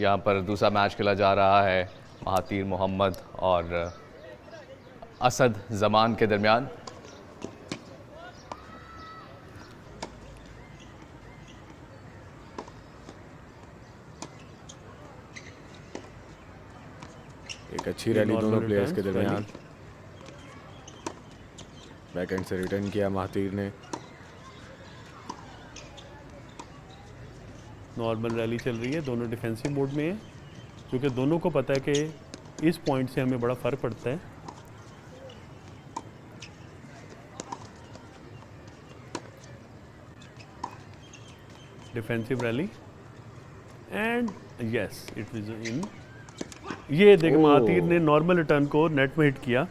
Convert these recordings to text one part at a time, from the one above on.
यहाँ पर दूसरा मैच खेला जा रहा है महातीर मोहम्मद और असद जमान के दरमियान। एक अच्छी रैली दोनों प्लेयर्स के दरमियान। बैकएंड से रिटर्न किया महातीर ने। नॉर्मल रैली चल रही है, दोनों डिफेंसिव मोड में है क्योंकि दोनों को पता है कि इस पॉइंट से हमें बड़ा फ़र्क पड़ता है। Defensive rally and yes it was in. ये देख महातीर ने नॉर्मल रिटर्न को नेट में हिट किया।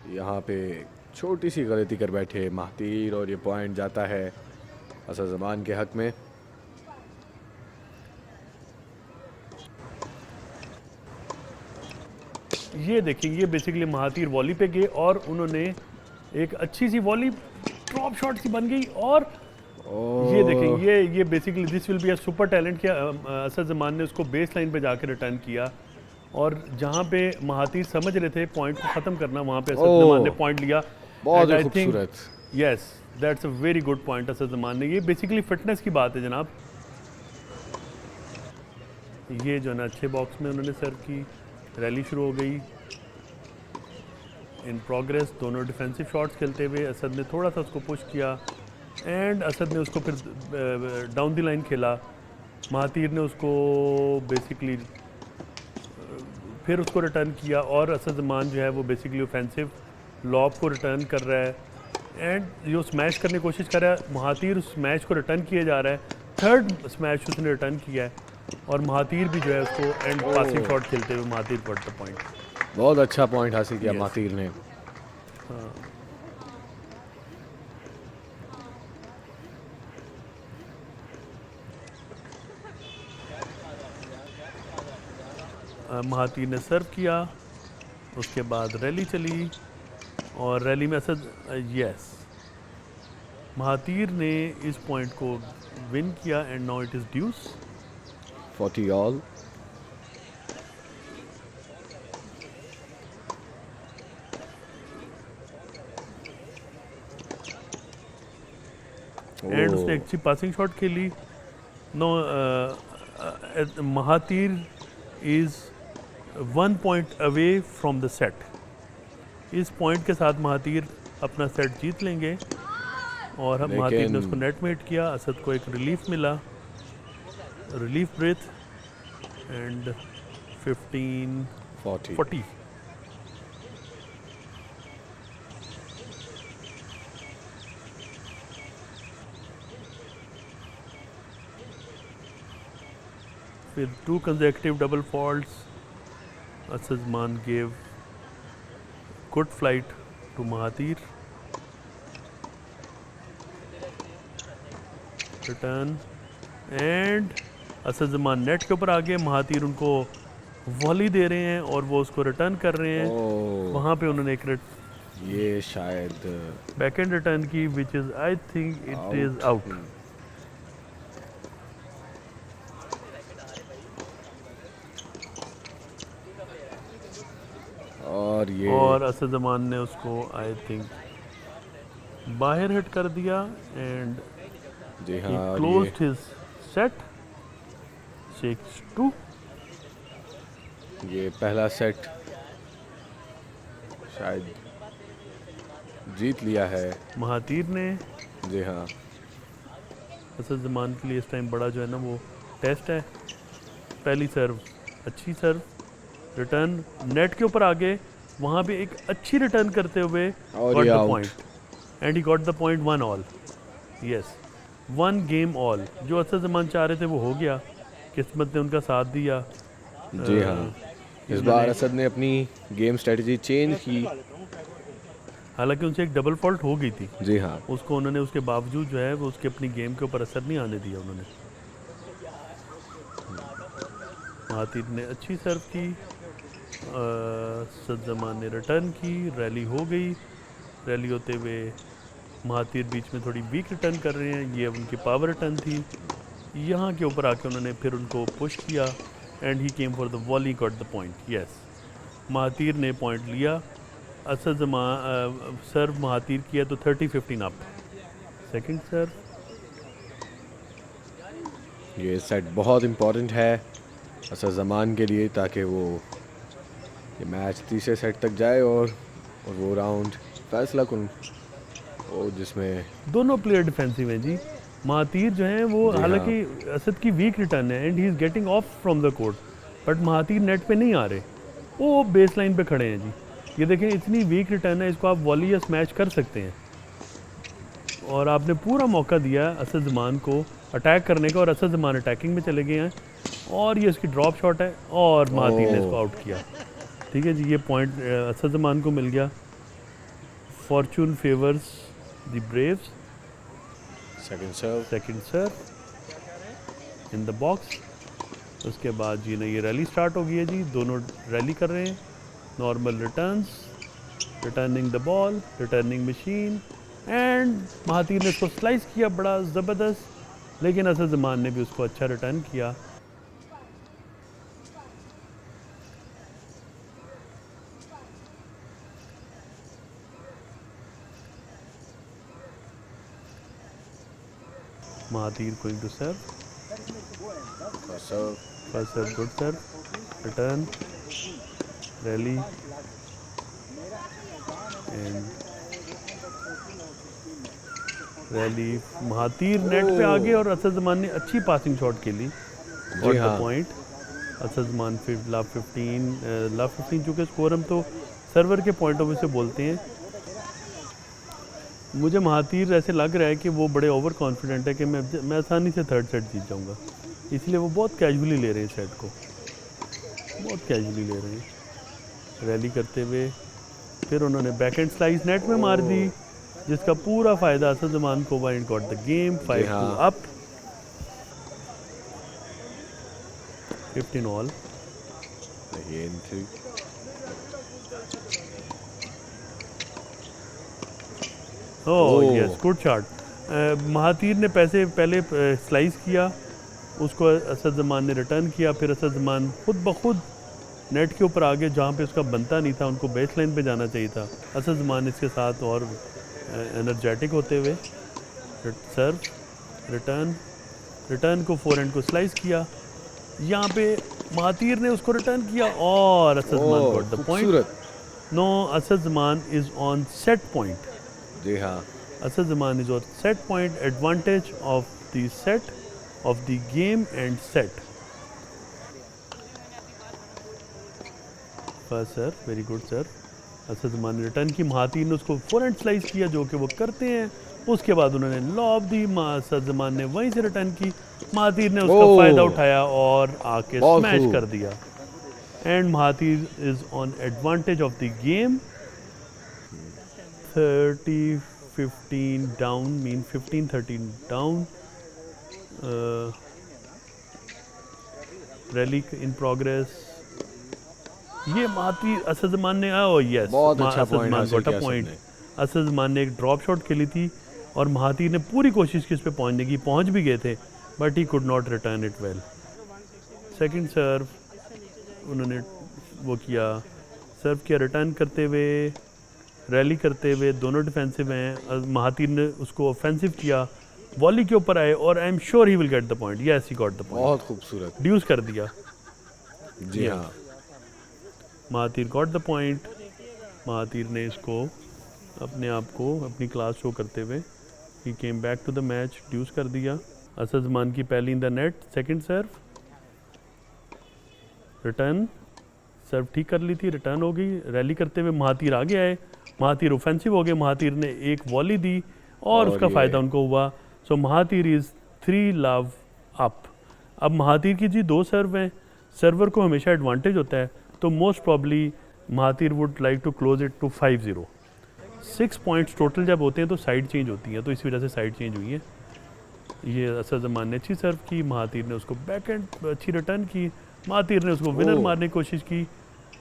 यहाँ पे छोटी सी गलती कर बैठे महातीर और ये पॉइंट जाता है असद जमान के हक में। ये देखिए, ये बेसिकली महातीर वॉली पे गए और उन्होंने एक अच्छी सी वॉली ड्रॉप शॉट सी बन गई और ये देखें, ये basically this will be a super talent किया। असद जमान ने उसको बेस लाइन पे जाकर रिटर्न किया और जहाँ पे महातीर समझ रहे थे पॉइंट को ख़त्म करना, वहाँ पे असद जमान ने पॉइंट लिया। बहुत ही खूबसूरत। Yes, that's a very good point Asad Zaman ने। ये बेसिकली फिटनेस की बात है जनाब। ये जो है ना अच्छे बॉक्स में उन्होंने सर्व की, रैली शुरू हो गई इन प्रोग्रेस। दोनों डिफेंसिव शॉट्स खेलते हुए असद ने थोड़ा सा उसको पुश किया एंड असद ने उसको फिर डाउन द लाइन खेला। महातीर ने उसको बेसिकली फिर उसको रिटर्न किया और असद जमान जो है वो बेसिकली ऑफेंसिव लॉब को रिटर्न कर रहा है एंड जो स्मैश करने की कोशिश कर रहा है। महातीर उस स्मैश को रिटर्न किया जा रहा है। थर्ड स्मैश उसने रिटर्न किया है और महातीर भी जो है उसको एंड पासिंग शॉट खेलते हुए महातीर गॉट द पॉइंट। बहुत अच्छा पॉइंट हासिल किया महातीर ने। महातीर ने सर्व किया, उसके बाद रैली चली और रैली में असद यस महातीर ने इस पॉइंट को विन किया and now it is deuce 40 all. And उसने अच्छी पासिंग शॉट खेली। No Mahatir is 1 point away from the set. इस पॉइंट के साथ महातीर अपना सेट जीत लेंगे और हम महातीर ने उसको नेट में हिट किया। असद को एक रिलीफ मिला, relief breath and 15-40। With 2 consecutive double faults, Asad Zaman gave good flight to Mahathir. Return and Asad Zaman net के ऊपर आ गए। महातीर उनको वॉली दे रहे हैं और वो उसको रिटर्न कर रहे हैं। वहाँ पे उन्होंने एक ये शायद बैकएंड रिटर्न की which is I think it is out. और असद जमान ने उसको आई थिंक बाहर हिट कर दिया एंड जी हाँ, क्लोज्ड हिज सेट 6-2। ये पहला सेट शायद जीत लिया है महातीर ने। जी हाँ, असद जमान के लिए इस टाइम बड़ा जो है ना वो टेस्ट है। पहली सर्व अच्छी सर्व, रिटर्न नेट के ऊपर आगे, वहाँ पे एक अच्छी रिटर्न करते हुए got the point and he got the point 1 all. Yes, 1 game all. जो असद जमान चाह रहे थे वो हो गया, किस्मत ने उनका साथ दिया। जी हाँ, इस बार असद ने अपनी गेम स्ट्रेटजी चेंज की। हालांकि उनसे एक डबल फॉल्ट हो गई थी। जी हाँ, उसको उन्होंने उसके बावजूद जो है वो उसके अपनी गेम के ऊपर असर नहीं आने दिया उन्होंने। महातीर ने अच्छी सर्व की, असद जमान ने रिटर्न की, रैली हो गई। रैली होते हुए महातीर बीच में थोड़ी वीक रिटर्न कर रहे हैं, ये उनकी पावर रिटर्न थी। यहाँ के ऊपर आके उन्होंने फिर उनको पुश किया and he came for the volley, got the point. Yes, Mahatir ने पॉइंट लिया। असद जमान सर्व महातीर किया तो 30-15 अप। सेकंड सर्व। ये सेट बहुत इम्पोर्टेंट है असद जमान के लिए, ताकि वो ये मैच तीसरे सेट तक जाए और वो राउंड फैसला कन हो, जिसमें दोनों प्लेयर डिफेंसिव हैं जी। महातीर जो हैं वो जी हालांकि असद की वीक रिटर्न है and he is getting off from the court, but Mahatir net पे नहीं आ रहे, वो बेस लाइन पे खड़े हैं जी। ये देखें, इतनी वीक रिटर्न है, इसको आप वॉली या स्मैश कर सकते हैं। और आपने पूरा मौका दिया असद जमान को अटैक करने का, और असद जमान अटैकिंग में चले गए हैं और ये इसकी ड्रॉप शॉट है और महातीर ने इसको आउट किया। ठीक है जी, ये पॉइंट असद जमान को मिल गया। Fortune favours the braves. Second serve in the box. उसके बाद जी ने ये रैली स्टार्ट हो गई है जी, दोनों रैली कर रहे हैं। Normal returns, returning the ball, returning machine, and Mahatir ने इसको स्लाइस किया बड़ा ज़बरदस्त, लेकिन असद जमान ने भी उसको अच्छा रिटर्न किया। Mahatir going to serve. First serve, good serve, return, rally and rally. Mahatir net पे आ गए और असद जमान ने अच्छी पासिंग शॉट खेली और द पॉइंट। असद जमान फिर लाभ 15 चूँकि स्कोर हम तो सर्वर के पॉइंट ऑफ व्यू से बोलते हैं। मुझे महातीर ऐसे लग रहा है कि वो बड़े ओवर कॉन्फिडेंट है कि मैं आसानी से थर्ड सेट जीत जाऊंगा, इसलिए वो बहुत कैजुअली ले रहे हैं सेट को, बहुत कैजुअली ले रहे हैं। रैली करते हुए फिर उन्होंने बैक एंड स्लाइस नेट में मार दी, जिसका पूरा फ़ायदा असद जमान को हुआ and got the game 5-2 up. 15 all. Oh yes, good shot. Mahatir ने पहले स्लाइस किया, उसको असद जमान ने रिटर्न किया, फिर असद जमान खुद ब खुद नेट के ऊपर आगे जहाँ पे उसका बनता नहीं था, उनको बेस लाइन पे जाना चाहिए था। असद जमान इसके साथ और एनर्जेटिक होते हुए सर्व, रिटर्न को फोरहैंड को स्लाइस किया, यहाँ पे महातीर ने उसको रिटर्न किया और Asad Zaman got the point. No, Asad Zaman is on set point. जी हाँ, Asad Zaman is on set point, advantage of the set of the game and set. First serve, very good serve. Asad Zaman ने रिटर्न की, महातीर ने उसको फोरहैंड स्लाइस किया, जो कि वो करते हैं। उसके बाद उन्होंने लॉब दी, असद जमान ने वहीं से रिटर्न की, महातीर ने उसका फ़ायदा उठाया और आके स्मैश कर दिया। And Mahatir is on advantage of the game. 30-15 down, mean 15-13 down. Rally in progress. ये महातीर असद जमान ने यस, बहुत अच्छा पॉइंट असद जमान ने एक ड्रॉप शॉट खेली थी और महातीर ने पूरी कोशिश की इस पे पहुंचने की, पहुंच भी गए थे, but he could not return it well. Second serve उन्होंने वो किया, सर्व किया, रिटर्न करते हुए, रैली करते हुए, दोनों डिफेंसिव हैं। महातीर ने उसको ऑफेंसिव किया, वॉली के ऊपर आए और I am sure he will get the point. Yes, he got the point. बहुत खूबसूरत ड्यूस कर दिया। जी हाँ, Mahathir got the point. Mahathir ने इसको अपने आप को अपनी क्लास शो करते हुए he came back to the match, deuce कर दिया। असद जमान की पहली in the net. Second serve, return, serve ठीक कर ली थी, रिटर्न हो गई। रैली करते हुए महातीर आगे आए, महातीर ऑफेंसिव हो गए, महातीर ने एक वॉली दी और उसका फ़ायदा उनको हुआ। सो महातीर इज़ 3 लव अप। अब महातीर की जी 2 सर्व हैं, सर्वर को हमेशा एडवांटेज होता है, तो most probably Mahatir would like to close it to 5-0। 6 points total जब होते हैं तो साइड चेंज होती है, तो इस वजह से साइड चेंज हुई है। ये असद जमान ने अच्छी सर्व की, महातीर ने उसको बैक एंड अच्छी रिटर्न की, महातीर ने उसको विनर मारने की कोशिश की,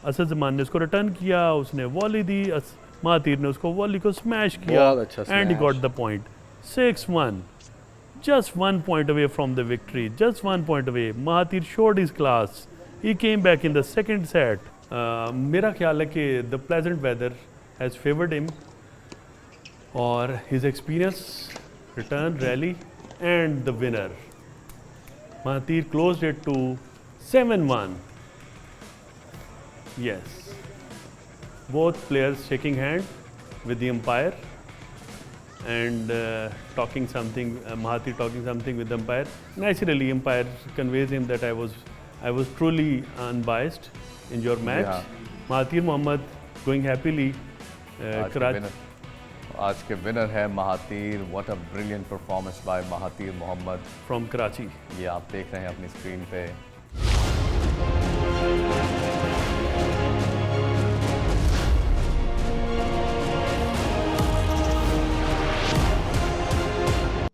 असद जमान ने उसको रिटर्न किया, उसने वॉली दी, महातीर ने उसको वॉली को स्मैश किया and he got the point. 6-1। just 1 point away from the victory, just 1 point away. Mahathir showed his class. He came back in the second set. मेरा ख्याल है कि the pleasant weather has favored him और his experience, return, rally and the winner. Mahathir closed it to 7-1. Yes. Both players shaking hand with the umpire and talking something, Mahathir talking something with the umpire. Naturally, umpire conveys him that I was truly unbiased in your match. Yeah. Mahathir Mohammad going happily. आज के winner है Mahatir. What a brilliant performance by Mahatir Mohammad From Karachi. ये आप देख रहे हैं अपनी screen पे.